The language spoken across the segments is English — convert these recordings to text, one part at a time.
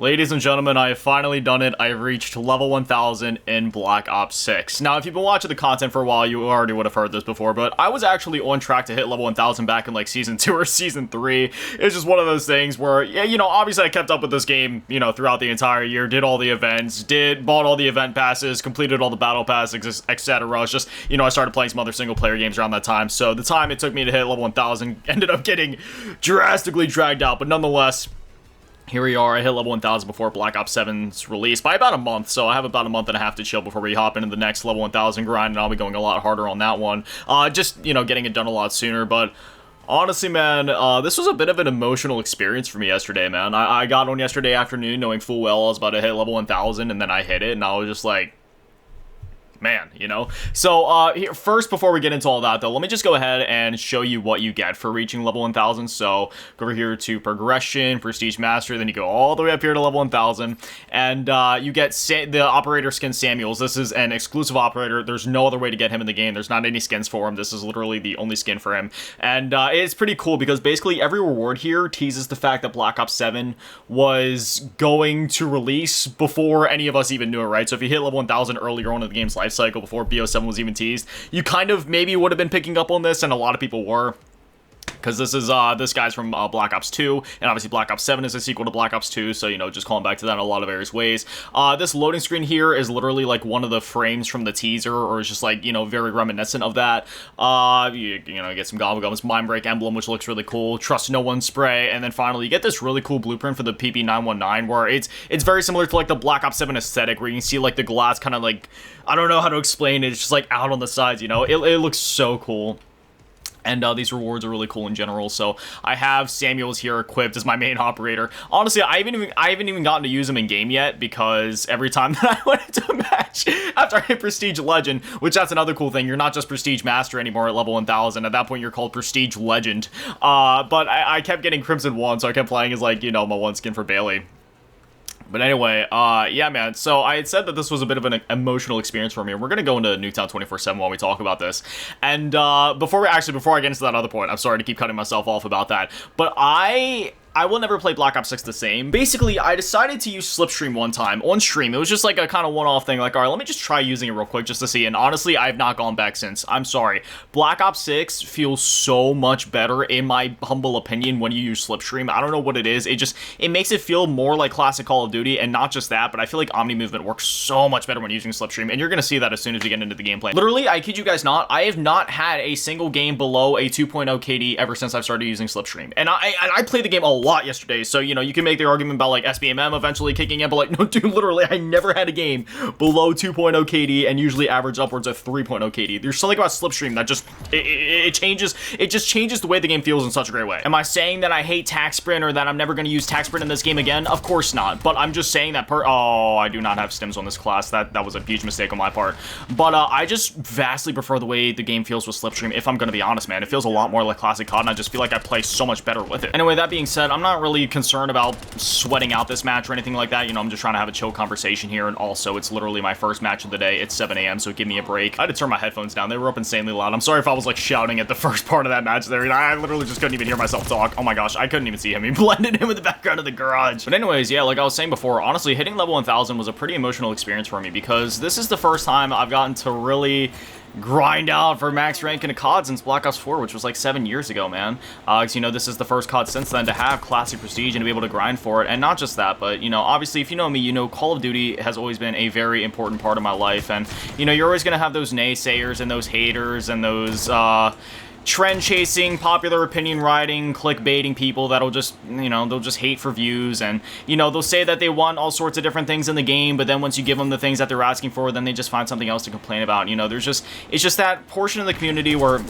Ladies and gentlemen, I have finally done it. I have reached level 1000 in Black Ops 6. Now, if you've been watching the content for a while, you already would have heard this before, but I was actually on track to hit level 1000 back in like Season 2 or Season 3. It's just one of those things where, yeah, obviously I kept up with this game, throughout the entire year, did all the events, bought all the event passes, completed all the battle passes, etc. It's just, I started playing some other single-player games around that time, so the time it took me to hit level 1000 ended up getting drastically dragged out, but nonetheless, here we are. I hit level 1000 before Black Ops 7's release by about a month, so I have about a month and a half to chill before we hop into the next level 1000 grind, and I'll be going a lot harder on that one. Just, getting it done a lot sooner, but honestly, man, this was a bit of an emotional experience for me yesterday, man. I got on yesterday afternoon knowing full well I was about to hit level 1000, and then I hit it, and I was just like, man, So, first, before we get into all that, though, let me just go ahead and show you what you get for reaching level 1000. So, go over here to Progression, Prestige Master, then you go all the way up here to level 1000, and you get the operator skin Samuels. This is an exclusive operator. There's no other way to get him in the game. There's not any skins for him. This is literally the only skin for him, and it's pretty cool because basically every reward here teases the fact that Black Ops 7 was going to release before any of us even knew it, right? So, if you hit level 1000 earlier on in the game's life cycle before BO7 was even teased, you kind of maybe would have been picking up on this, and a lot of people were, because this guy's from Black Ops 2, and obviously Black Ops 7 is a sequel to Black Ops 2, so, just calling back to that in a lot of various ways. This loading screen here is literally, like, one of the frames from the teaser, or it's just, like, very reminiscent of that. You get some Gobblegums Mindbreak emblem, which looks really cool, Trust No One spray, and then finally you get this really cool blueprint for the PP919, where it's very similar to, like, the Black Ops 7 aesthetic, where you can see, like, the glass kind of, like, I don't know how to explain it, it's just, like, out on the sides, it looks so cool. And these rewards are really cool in general, so I have Samuels here equipped as my main operator. Honestly, I haven't even gotten to use him in game yet, because every time that I went into a match after I hit Prestige Legend, which that's another cool thing, you're not just Prestige Master anymore at level 1000. At that point, you're called Prestige Legend. But I kept getting Crimson 1, so I kept playing as, like, my one skin for Bailey. But anyway, yeah, man, so I had said that this was a bit of an emotional experience for me, and we're going to go into Nuketown 24/7 while we talk about this. And before I get into that other point, I'm sorry to keep cutting myself off about that, but I will never play Black Ops 6 the same. Basically, I decided to use Slipstream one time on stream. It was just like a kind of one-off thing, like, all right, let me just try using it real quick just to see, and honestly, I have not gone back since. I'm sorry. Black Ops 6 feels so much better, in my humble opinion, when you use Slipstream. I don't know what it is. It makes it feel more like classic Call of Duty, and not just that, but I feel like Omni Movement works so much better when using Slipstream, and you're going to see that as soon as we get into the gameplay. Literally, I kid you guys not, I have not had a single game below a 2.0 KD ever since I've started using Slipstream, and I played the game a lot yesterday, so, you can make the argument about, like, SBMM eventually kicking in, but, like, no, dude, literally, I never had a game below 2.0 KD and usually average upwards of 3.0 KD. There's something about Slipstream that just, it just changes the way the game feels in such a great way. Am I saying that I hate Tac Sprint or that I'm never going to use Tac Sprint in this game again? Of course not, but I'm just saying that oh, I do not have stims on this class. That was a huge mistake on my part. But I just vastly prefer the way the game feels with Slipstream, if I'm going to be honest, man. It feels a lot more like classic COD, and I just feel like I play so much better with it. Anyway, that being said, I'm not really concerned about sweating out this match or anything like that. I'm just trying to have a chill conversation here, and also it's literally my first match of the day. It's 7 a.m., so give me a break. I had to turn my headphones down. They were up insanely loud. I'm sorry if I was, like, shouting at the first part of that match there. I literally just couldn't even hear myself talk. Oh my gosh, I couldn't even see him. He blended in with the background of the garage. But anyways, yeah, like I was saying before, honestly, hitting level 1000 was a pretty emotional experience for me, because this is the first time I've gotten to really grind out for max rank in a COD since Black Ops 4, which was like 7 years ago, man. Because, this is the first COD since then to have classic prestige and to be able to grind for it. And not just that, but, obviously, if you know me, Call of Duty has always been a very important part of my life. And, you're always going to have those naysayers and those haters and those, trend chasing, popular opinion writing, clickbaiting people that'll just, they'll just hate for views, and, they'll say that they want all sorts of different things in the game, but then once you give them the things that they're asking for, then they just find something else to complain about. It's just that portion of the community where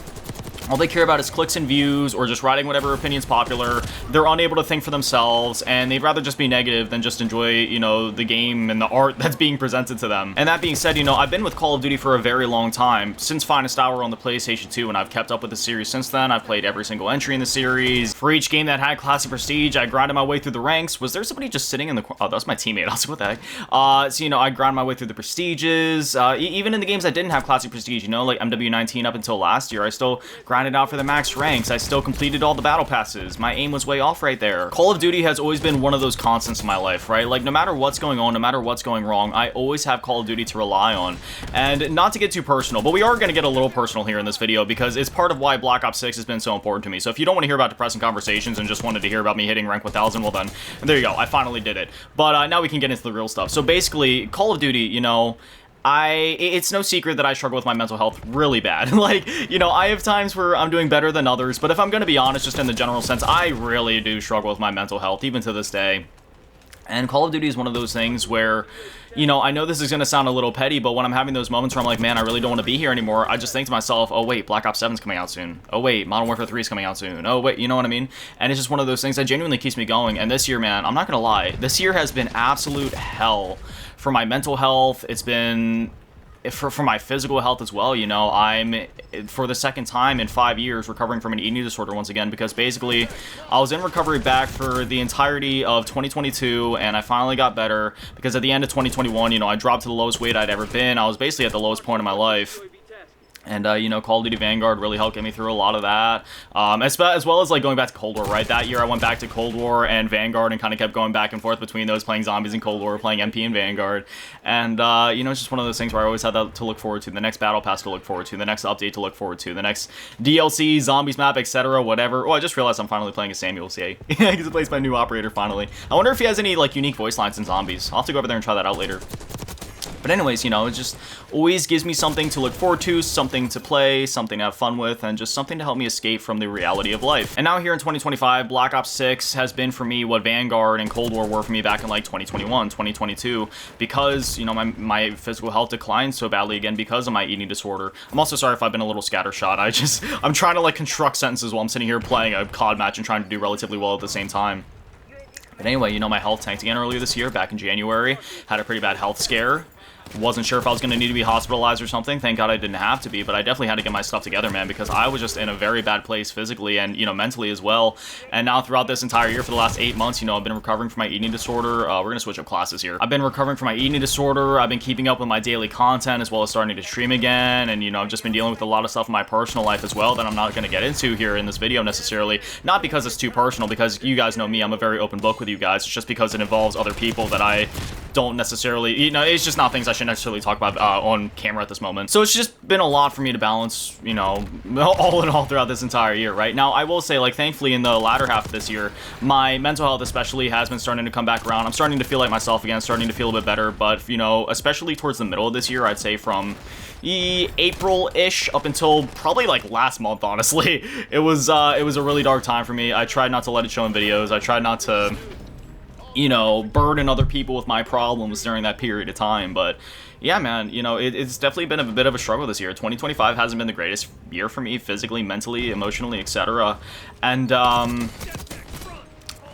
all they care about is clicks and views, or just writing whatever opinion's popular. They're unable to think for themselves, and they'd rather just be negative than just enjoy, the game and the art that's being presented to them. And that being said, I've been with Call of Duty for a very long time, since Finest Hour on the PlayStation 2, and I've kept up with the series since then. I've played every single entry in the series. For each game that had classic prestige, I grinded my way through the ranks. Was there somebody just sitting in the corner? Oh, that's my teammate. I was like, what the heck? So, I grind my way through the prestiges. Even in the games that didn't have classic prestige, like MW19 up until last year, I still grind grinded out for the max ranks. I still completed all the battle passes. My aim was way off right there. Call of Duty has always been one of those constants in my life, right? Like, no matter what's going on, no matter what's going wrong, I always have Call of Duty to rely on. And not to get too personal, but we are going to get a little personal here in this video because it's part of why Black Ops 6 has been so important to me. So if you don't want to hear about depressing conversations and just wanted to hear about me hitting rank 1000, well then, there you go. I finally did it. But now we can get into the real stuff. So basically, Call of Duty, you know, it's no secret that I struggle with my mental health really bad. Like, you know, I have times where I'm doing better than others, but if I'm going to be honest, just in the general sense, I really do struggle with my mental health, even to this day. And Call of Duty is one of those things where, you know, I know this is going to sound a little petty, but when I'm having those moments where I'm like, man, I really don't want to be here anymore, I just think to myself, oh wait, Black Ops 7's coming out soon. Oh wait, Modern Warfare 3 is coming out soon. Oh wait, you know what I mean? And it's just one of those things that genuinely keeps me going. And this year, man, I'm not going to lie, this year has been absolute hell for my mental health. It's been for my physical health as well. You know, I'm, for the second time in 5 years, recovering from an eating disorder once again, because basically I was in recovery back for the entirety of 2022, and I finally got better because at the end of 2021, you know, I dropped to the lowest weight I'd ever been. I was basically at the lowest point of my life. And, you know, Call of Duty Vanguard really helped get me through a lot of that, as well as, like, going back to Cold War, right? That year I went back to Cold War and Vanguard and kind of kept going back and forth between those, playing Zombies and Cold War, playing MP and Vanguard. And, you know, it's just one of those things where I always had that to look forward to, the next Battle Pass to look forward to, the next update to look forward to, the next DLC, Zombies map, etc., whatever. Oh, I just realized I'm finally playing as Samuel CA, because it plays my new operator, finally. I wonder if he has any, like, unique voice lines in Zombies. I'll have to go over there and try that out later. But anyways, you know, it just always gives me something to look forward to, something to play, something to have fun with, and just something to help me escape from the reality of life. And now here in 2025, Black Ops 6 has been for me what Vanguard and Cold War were for me back in like 2021, 2022, because, you know, my physical health declined so badly again because of my eating disorder. I'm also sorry if I've been a little scattershot. I'm trying to like construct sentences while I'm sitting here playing a COD match and trying to do relatively well at the same time. But anyway, you know, my health tanked again earlier this year, back in January. Had a pretty bad health scare. Wasn't sure if I was going to need to be hospitalized or something. Thank God I didn't have to be, but I definitely had to get my stuff together, man, because I was just in a very bad place physically and, you know, mentally as well. And now throughout this entire year, for the last 8 months, you know, I've been recovering from my eating disorder. We're going to switch up classes here. I've been recovering from my eating disorder. I've been keeping up with my daily content as well as starting to stream again. And, you know, I've just been dealing with a lot of stuff in my personal life as well that I'm not going to get into here in this video necessarily. Not because it's too personal, because you guys know me, I'm a very open book with you guys. It's just because it involves other people that I don't necessarily, you know, it's just not things I should necessarily talk about on camera at this moment. So it's just been a lot for me to balance, you know, all in all throughout this entire year, right? Now, I will say, like, thankfully in the latter half of this year, my mental health especially has been starting to come back around. I'm starting to feel like myself again, starting to feel a bit better, but, you know, especially towards the middle of this year, I'd say from April-ish up until probably like last month, honestly. It was a really dark time for me. I tried not to let it show in videos. I tried not to, you know, burden other people with my problems during that period of time, but yeah, man, you know, it's definitely been a bit of a struggle this year. 2025 hasn't been the greatest year for me, physically, mentally, emotionally, etc. And,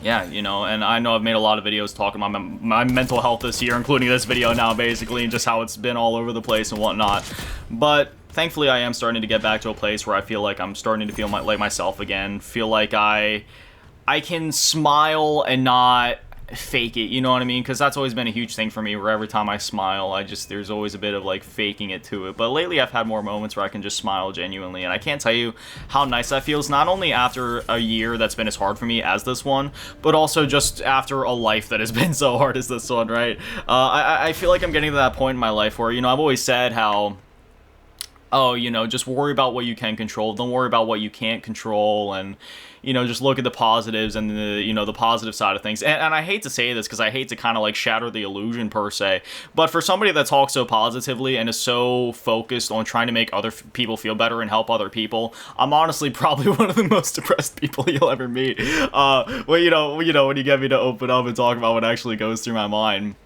yeah, you know, and I know I've made a lot of videos talking about my mental health this year, including this video now, basically, and just how it's been all over the place and whatnot. But thankfully, I am starting to get back to a place where I feel like I'm starting to feel like myself again, feel like I can smile and not fake it, you know what I mean? Because that's always been a huge thing for me, where every time I smile, there's always a bit of like faking it to it. But lately I've had more moments where I can just smile genuinely, and I can't tell you how nice that feels, not only after a year that's been as hard for me as this one, but also just after a life that has been so hard as this one, right? I feel like I'm getting to that point in my life where, you know, I've always said how, oh, you know, just worry about what you can control, don't worry about what you can't control, and, you know, just look at the positives and the, you know, the positive side of things. And I hate to say this because I hate to kind of like shatter the illusion per se, but for somebody that talks so positively and is so focused on trying to make other people feel better and help other people, I'm honestly probably one of the most depressed people you'll ever meet. Well, you know, when you get me to open up and talk about what actually goes through my mind.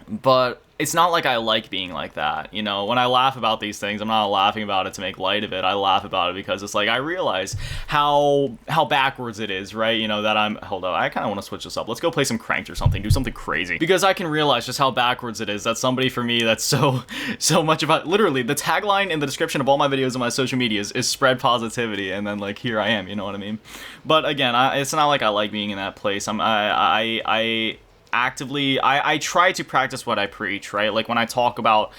But it's not like I like being like that, you know? When I laugh about these things, I'm not laughing about it to make light of it. I laugh about it because it's like, I realize how backwards it is, right? You know, that hold on, I kind of want to switch this up. Let's go play some Cranked or something, do something crazy. Because I can realize just how backwards it is that somebody for me that's so much about, literally, the tagline in the description of all my videos on my social medias is spread positivity, and then, like, here I am, you know what I mean? But again, it's not like I like being in that place. I actively, I try to practice what I preach, right? Like when I talk about,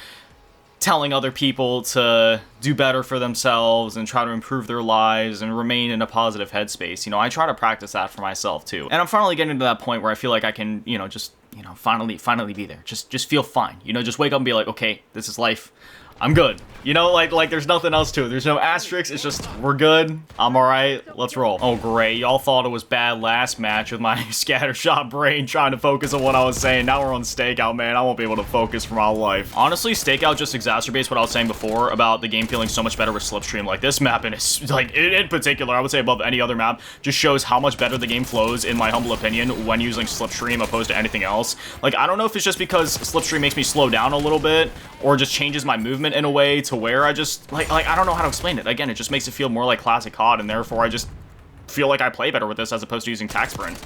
telling other people to do better for themselves and try to improve their lives and remain in a positive headspace. You know, I try to practice that for myself too. And I'm finally getting to that point where I feel like I can, you know, just, you know, finally be there. Just feel fine. You know, just wake up and be like, okay, this is life. I'm good. You know, like there's nothing else to it. There's no asterisks. It's just, we're good. I'm alright. Let's roll. Oh, great. Y'all thought it was bad last match with my scattershot brain trying to focus on what I was saying. Now we're on Stakeout, man. I won't be able to focus for my life. Honestly, Stakeout just exacerbates what I was saying before about the game feeling so much better with Slipstream. Like, this map, and it's, like, in particular, I would say above any other map, just shows how much better the game flows, in my humble opinion, when using Slipstream opposed to anything else. Like, I don't know if it's just because Slipstream makes me slow down a little bit, or just changes my movement in a way to where I just, like I don't know how to explain it. Again, it just makes it feel more like classic COD, and therefore I just feel like I play better with this as opposed to using Tac Sprint.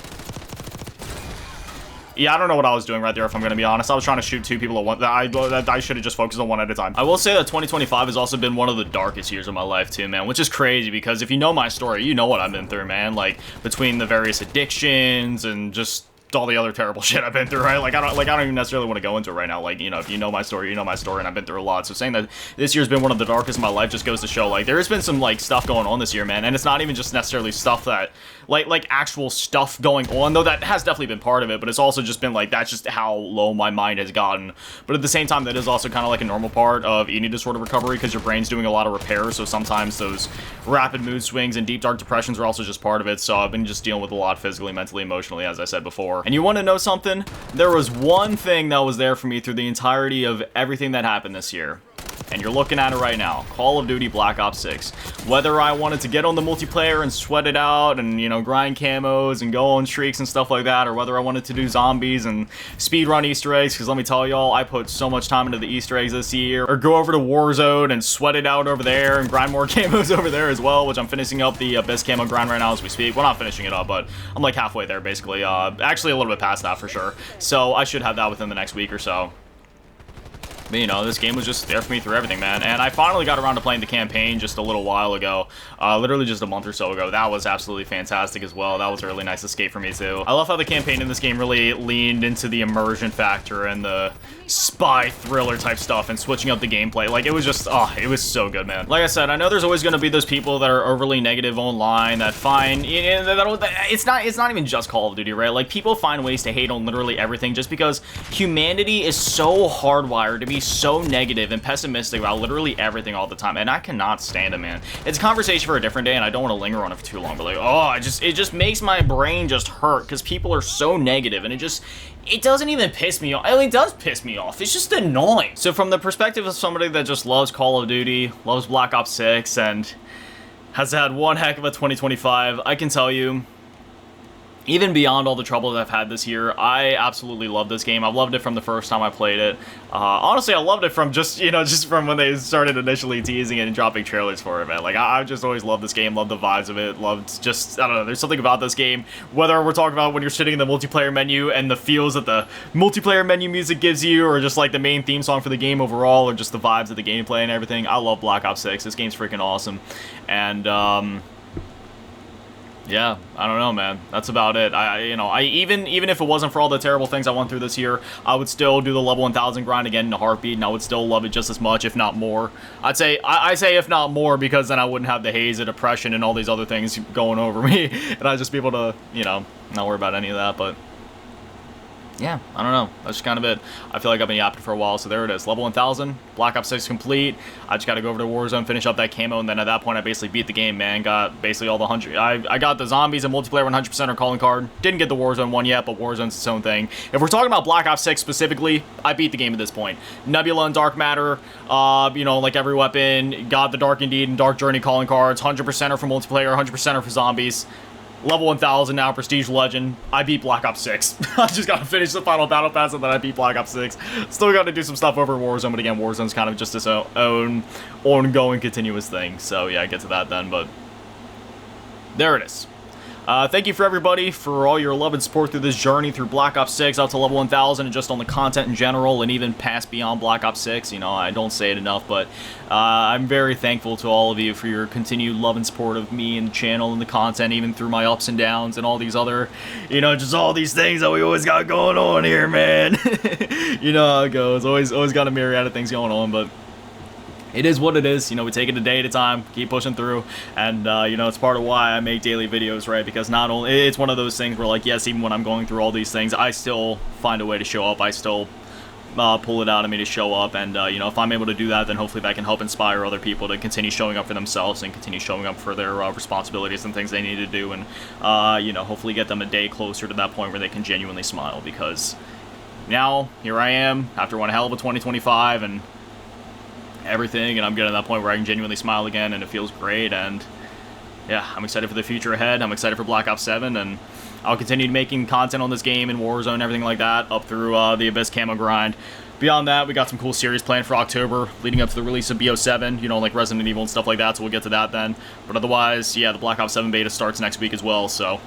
Yeah, I don't know what I was doing right there, if I'm going to be honest. I was trying to shoot two people at once. I should have just focused on one at a time. I will say that 2025 has also been one of the darkest years of my life too, man, which is crazy because if you know my story, you know what I've been through, man. Like, between the various addictions and just all the other terrible shit I've been through, right? Like, I don't even necessarily want to go into it right now. Like, you know, if you know my story, you know my story, and I've been through a lot. So saying that this year's been one of the darkest of my life just goes to show, like, there has been some, like, stuff going on this year, man. And it's not even just necessarily stuff that, like actual stuff going on, though that has definitely been part of it, but it's also just been, like, that's just how low my mind has gotten. But at the same time, that is also kind of like a normal part of eating disorder recovery, because your brain's doing a lot of repair, so sometimes those rapid mood swings and deep, dark depressions are also just part of it. So I've been just dealing with a lot physically, mentally, emotionally, as I said before. And you want to know something? There was one thing that was there for me through the entirety of everything that happened this year. And you're looking at it right now. Call of Duty Black Ops 6. Whether I wanted to get on the multiplayer and sweat it out and, you know, grind camos and go on streaks and stuff like that, or whether I wanted to do zombies and speedrun Easter eggs, because let me tell y'all, I put so much time into the Easter eggs this year, or go over to Warzone and sweat it out over there and grind more camos over there as well, which I'm finishing up the best camo grind right now as we speak. Well, not finishing it up, but I'm like halfway there, basically. Actually, a little bit past that for sure. So I should have that within the next week or so. But, you know, this game was just there for me through everything, man. And I finally got around to playing the campaign just a little while ago. Literally just a month or so ago. That was absolutely fantastic as well. That was a really nice escape for me, too. I love how the campaign in this game really leaned into the immersion factor and the spy thriller type stuff and switching up the gameplay. Like, it was just, oh, it was so good, man. Like I said, I know there's always going to be those people that are overly negative online that find, it's not even just Call of Duty, right? Like, people find ways to hate on literally everything just because humanity is so hardwired to be so negative and pessimistic about literally everything all the time, and I cannot stand it, man. It's a conversation for a different day, and I don't want to linger on it for too long, but like, oh, it just makes my brain just hurt because people are so negative, and it doesn't even piss me off. I mean, it does piss me off. It's just annoying. So from the perspective of somebody that just loves Call of Duty, loves Black Ops 6, and has had one heck of a 2025, I can tell you, even beyond all the trouble that I've had this year, I absolutely love this game. I've loved it from the first time I played it. Honestly, I loved it from just from when they started initially teasing it and dropping trailers for it, man. Like, I've just always loved this game, loved the vibes of it, loved just, I don't know, there's something about this game, whether we're talking about when you're sitting in the multiplayer menu and the feels that the multiplayer menu music gives you, or just like the main theme song for the game overall, or just the vibes of the gameplay and everything. I love Black Ops 6. This game's freaking awesome. And, yeah, I don't know, man. That's about it. Even if it wasn't for all the terrible things I went through this year, I would still do the level 1000 grind again in a heartbeat, and I would still love it just as much, if not more. I say if not more, because then I wouldn't have the haze of depression and all these other things going over me, and I'd just be able to, you know, not worry about any of that. But yeah, I don't know. That's just kind of it. I feel like I've been yapping for a while, so there it is. Level 1000, Black Ops 6 complete. I just got to go over to Warzone, finish up that camo, and then at that point, I basically beat the game, man. Got basically all the 100. I got the zombies and multiplayer 100% or calling card. Didn't get the Warzone one yet, but Warzone's its own thing. If we're talking about Black Ops 6 specifically, I beat the game at this point. Nebula and Dark Matter, you know, like every weapon. Got the Dark Indeed and Dark Journey calling cards. 100% for multiplayer, 100% for zombies. Level 1000 now, Prestige Legend. I beat Black Ops 6. I just gotta finish the final Battle Pass and then I beat Black Ops 6. Still gotta do some stuff over Warzone, but again, Warzone's kind of just its own ongoing, continuous thing. So yeah, I get to that then, but there it is. Thank you for everybody for all your love and support through this journey through Black Ops 6 out to level 1000 and just on the content in general and even past beyond Black Ops 6. You know, I don't say it enough, but I'm very thankful to all of you for your continued love and support of me and the channel and the content, even through my ups and downs and all these other, you know, just all these things that we always got going on here, man. You know how it goes. Always got a myriad of things going on, but it is what it is. You know, we take it a day at a time, keep pushing through, and you know, it's part of why I make daily videos, right? Because not only it's one of those things where, like, yes, even when I'm going through all these things, I still find a way to show up. I still pull it out of me to show up, and you know, if I'm able to do that, then hopefully that can help inspire other people to continue showing up for themselves and continue showing up for their responsibilities and things they need to do, and you know, hopefully get them a day closer to that point where they can genuinely smile. Because now here I am after one hell of a 2025 and everything, and I'm getting to that point where I can genuinely smile again, and it feels great. And yeah, I'm excited for the future ahead. I'm excited for Black Ops 7, and I'll continue making content on this game and Warzone and everything like that up through the Abyss camo grind. Beyond that, we got some cool series planned for October, leading up to the release of BO7, you know, like Resident Evil and stuff like that, so we'll get to that then. But otherwise, yeah, the Black Ops 7 beta starts next week as well, so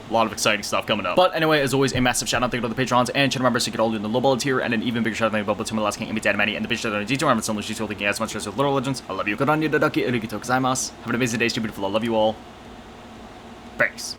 a lot of exciting stuff coming up. But anyway, as always, a massive shout out to the Patrons and channel members who get all in the low bullet tier, and an even bigger shout out to the Bubble to my last king, Amy Dadamani, and the bitch that on G2 Armor, so much thank you guys so much for Little Legends. I love you. Good on you, Dodaki, Arigatou gozaimasu. Have an amazing day, stupid. I love you all. Thanks.